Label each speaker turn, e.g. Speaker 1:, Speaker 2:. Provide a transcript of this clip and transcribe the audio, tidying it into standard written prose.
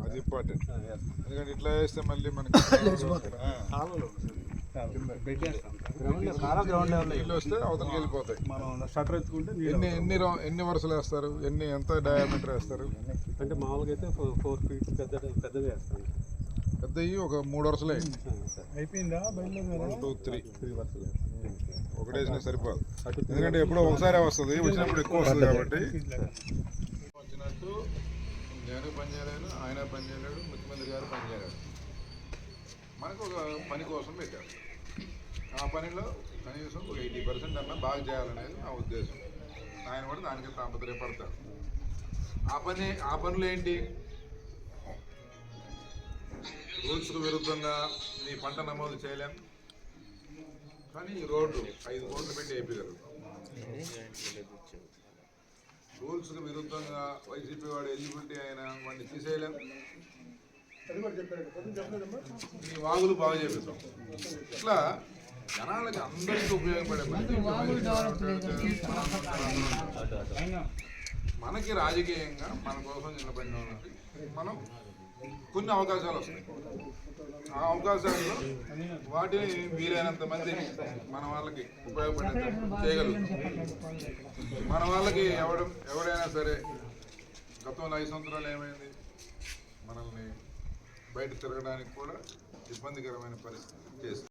Speaker 1: అది ఇంపార్టెంట్. ఎందుకంటే ఇట్లా వేస్తే మళ్ళీ మనకి నీళ్ళు వస్తే అవతలకి వెళ్ళిపోతాయి.
Speaker 2: మనం షటర్ ఎత్తుకుంటే
Speaker 1: ఎన్ని వరుసలు వేస్తారు, ఎంత డయామీటర్ వేస్తారు?
Speaker 2: అంటే మామూలుగా అయితే 4 feet పెద్దగా వేస్తాం.
Speaker 1: పెద్దవి ఒక 3 వరుసలే
Speaker 2: అయిపోయిందా?
Speaker 1: 1 2 3
Speaker 2: వరుసలు
Speaker 1: ఒకటేసినా సరిపోదు. ఎందుకంటే ఎప్పుడో ఒకసారి వస్తుంది, వచ్చినప్పుడు ఎక్కువ వస్తుంది. కాబట్టి వచ్చినట్టు నేను పనిచేయలేను, ఆయన పనిచేయలేడు, ముఖ్యమంత్రి గారు పనిచేయలేడు. మనకు ఒక పని కోసం పెట్టారు. ఆ పనిలో కనీసం ఒక 80% అన్నా బాగా చేయాలనేది నా ఉద్దేశం. ఆయన కూడా దానికి తాపత్రయపడతారు. ఆ పనులు ఏంటి? రూల్స్కు విరుద్ధంగా నీ పంట నమోదు చేయలేం, కానీ ఈ రోడ్డు 5 కోట్లు పెట్టి వేయగలుగుతాం. రూల్స్కు విరుద్ధంగా వైసీపీ వాడు ఎలిజిబిలిటీ అయినా వాడిని తీసేయలేం. ఈ వాగులు బాగా చేపిస్తాం. ఇట్లా జనాలకి అందరికీ ఉపయోగపడే మనకి రాజకీయంగా మన కోసం నిలబడిన వాళ్ళకి మనం కొన్ని అవకాశాలు వస్తాయి. ఆ అవకాశాల్లో వాటిని వీలైనంత మంది మన వాళ్ళకి ఉపయోగపడేది చేయగలుగుతాం. మన వాళ్ళకి ఎవడైనా సరే గతంలో 5 సంవత్సరాలు ఏమైంది, మనల్ని బయట తిరగడానికి కూడా ఇబ్బందికరమైన పరిస్థితి చేస్తుంది.